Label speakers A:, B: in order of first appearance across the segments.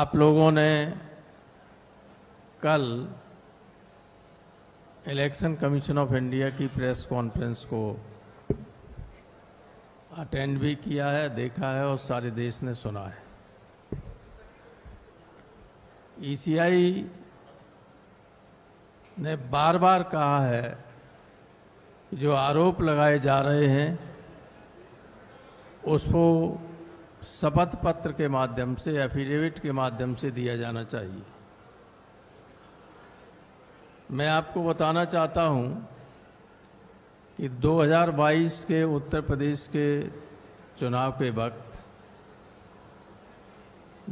A: आप लोगों ने कल इलेक्शन कमीशन ऑफ इंडिया की प्रेस कॉन्फ्रेंस को अटेंड भी किया है, देखा है और सारे देश ने सुना है। ईसीआई ने बार बार कहा है कि जो आरोप लगाए जा रहे हैं उसको शपथ पत्र के माध्यम से, एफिडेविट के माध्यम से दिया जाना चाहिए। मैं आपको बताना चाहता हूं कि 2022 के उत्तर प्रदेश के चुनाव के वक्त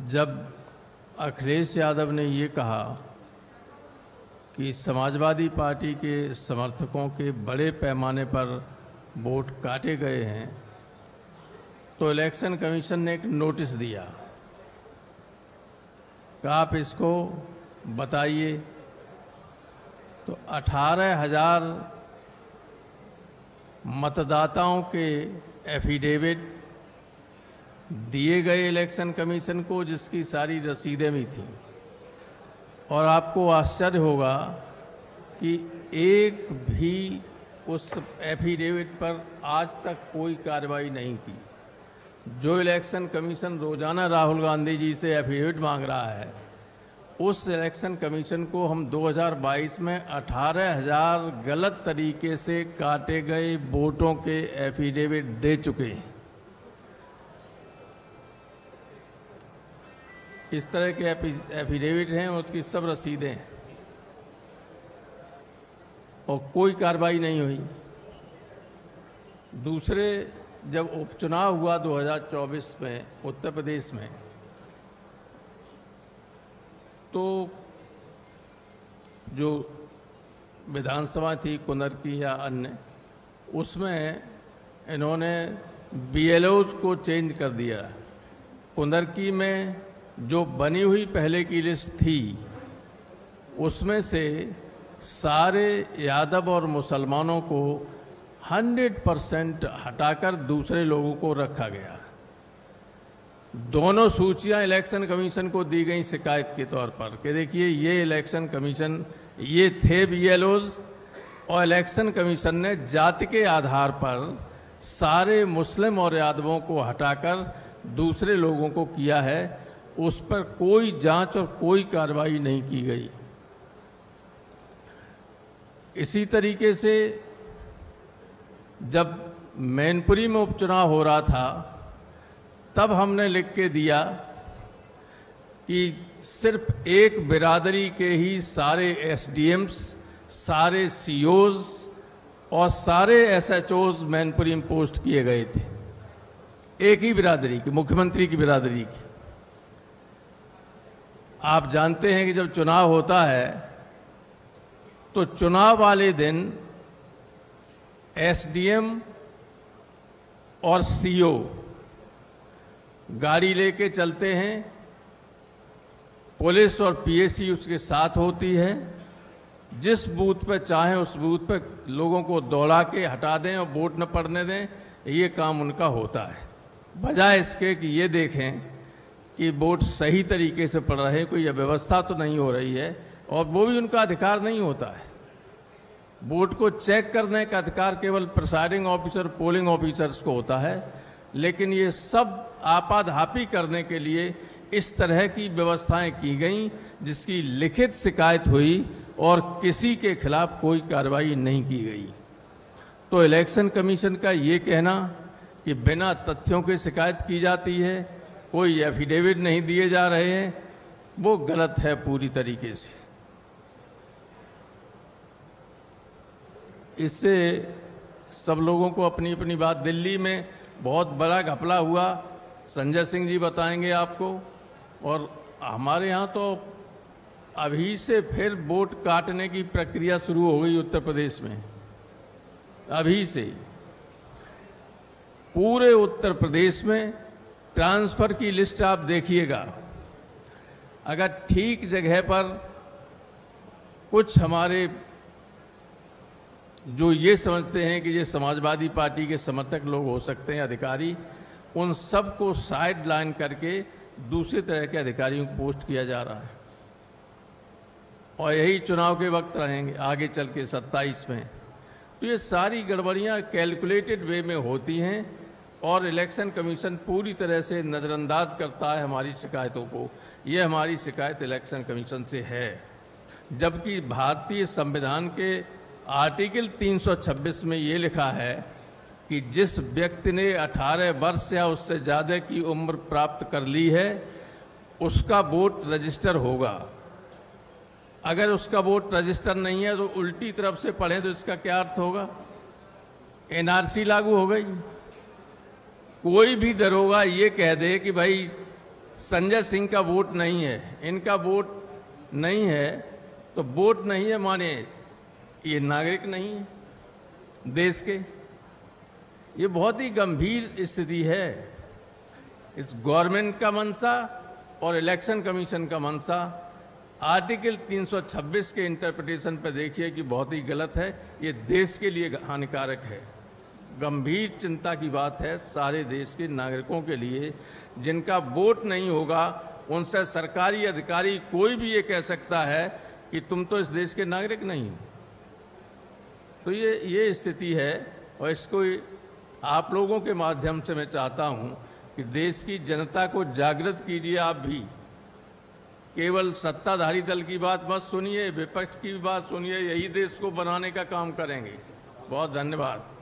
A: जब अखिलेश यादव ने ये कहा कि समाजवादी पार्टी के समर्थकों के बड़े पैमाने पर वोट काटे गए हैं, तो इलेक्शन कमीशन ने एक नोटिस दिया कि आप इसको बताइए। तो 18,000 मतदाताओं के एफिडेविट दिए गए इलेक्शन कमीशन को, जिसकी सारी रसीदें भी थीं। और आपको आश्चर्य होगा कि एक भी उस एफिडेविट पर आज तक कोई कार्रवाई नहीं की। जो इलेक्शन कमीशन रोजाना राहुल गांधी जी से एफिडेविट मांग रहा है, उस इलेक्शन कमीशन को हम 2022 में 18,000 गलत तरीके से काटे गए वोटों के एफिडेविट दे चुके हैं। इस तरह के एफिडेविट हैं, उसकी सब रसीदें हैं और कोई कार्रवाई नहीं हुई। दूसरे, जब उपचुनाव हुआ 2024 में उत्तर प्रदेश में, तो जो विधानसभा थी कुंदर की या अन्य, उसमें इन्होंने बीएलओज को चेंज कर दिया। कुंदर की में जो बनी हुई पहले की लिस्ट थी, उसमें से सारे यादव और मुसलमानों को 100% हटाकर दूसरे लोगों को रखा गया। दोनों सूचियां इलेक्शन कमीशन को दी गई शिकायत के तौर पर कि देखिए ये इलेक्शन कमीशन, ये थे बीएलओज, और इलेक्शन कमीशन ने जाति के आधार पर सारे मुस्लिम और यादवों को हटाकर दूसरे लोगों को किया है। उस पर कोई जांच और कोई कार्रवाई नहीं की गई। इसी तरीके से जब मैनपुरी में उपचुनाव हो रहा था, तब हमने लिख के दिया कि सिर्फ एक बिरादरी के ही सारे एसडीएम्स, सारे सीओज और सारे एसएचओज मैनपुरी में पोस्ट किए गए थे। एक ही बिरादरी की, मुख्यमंत्री की बिरादरी की। आप जानते हैं कि जब चुनाव होता है तो चुनाव वाले दिन एसडीएम और सीओ गाड़ी लेके चलते हैं, पुलिस और पीएसी उसके साथ होती है। जिस बूथ पे चाहे उस बूथ पे लोगों को दौड़ा के हटा दें और वोट न पड़ने दें, ये काम उनका होता है। बजाय इसके कि ये देखें कि वोट सही तरीके से पड़ रहे, कोई अव्यवस्था तो नहीं हो रही है, और वो भी उनका अधिकार नहीं होता है। वोट को चेक करने का अधिकार केवल प्रिसाइडिंग ऑफिसर, पोलिंग ऑफिसर्स को होता है। लेकिन ये सब आपाधापी करने के लिए इस तरह की व्यवस्थाएं की गई, जिसकी लिखित शिकायत हुई और किसी के खिलाफ कोई कार्रवाई नहीं की गई। तो इलेक्शन कमीशन का ये कहना कि बिना तथ्यों के शिकायत की जाती है, कोई एफिडेविट नहीं दिए जा रहे हैं, वो गलत है पूरी तरीके से। इससे सब लोगों को अपनी अपनी बात, दिल्ली में बहुत बड़ा घपला हुआ, संजय सिंह जी बताएंगे आपको। और हमारे यहाँ तो अभी से फिर वोट काटने की प्रक्रिया शुरू हो गई उत्तर प्रदेश में। अभी से पूरे उत्तर प्रदेश में ट्रांसफर की लिस्ट आप देखिएगा। अगर ठीक जगह पर कुछ हमारे जो ये समझते हैं कि ये समाजवादी पार्टी के समर्थक लोग हो सकते हैं, अधिकारी, उन सबको साइड लाइन करके दूसरे तरह के अधिकारियों को पोस्ट किया जा रहा है और यही चुनाव के वक्त रहेंगे आगे चल के 27 में। तो ये सारी गड़बड़ियां कैलकुलेटेड वे में होती हैं और इलेक्शन कमीशन पूरी तरह से नज़रअंदाज करता है हमारी शिकायतों को। ये हमारी शिकायत इलेक्शन कमीशन से है, जबकि भारतीय संविधान के आर्टिकल 326 में ये लिखा है कि जिस व्यक्ति ने 18 वर्ष या उससे ज़्यादा की उम्र प्राप्त कर ली है उसका वोट रजिस्टर होगा। अगर उसका वोट रजिस्टर नहीं है तो उल्टी तरफ से पढ़ें तो इसका क्या अर्थ होगा? एनआरसी लागू हो गई। कोई भी दरोगा ये कह दे कि भाई संजय सिंह का वोट नहीं है, इनका वोट नहीं है, तो वोट नहीं है माने ये नागरिक नहीं है देश के। ये बहुत ही गंभीर स्थिति है। इस गवर्नमेंट का मंशा और इलेक्शन कमीशन का मंशा आर्टिकल 326 के इंटरप्रिटेशन पर देखिए कि बहुत ही गलत है। ये देश के लिए हानिकारक है। गंभीर चिंता की बात है सारे देश के नागरिकों के लिए। जिनका वोट नहीं होगा उनसे सरकारी अधिकारी कोई भी ये कह सकता है कि तुम तो इस देश के नागरिक नहीं हो। तो ये स्थिति है और इसको आप लोगों के माध्यम से मैं चाहता हूं कि देश की जनता को जागृत कीजिए। आप भी केवल सत्ताधारी दल की बात मत सुनिए, विपक्ष की बात सुनिए, यही देश को बनाने का काम करेंगे। बहुत धन्यवाद।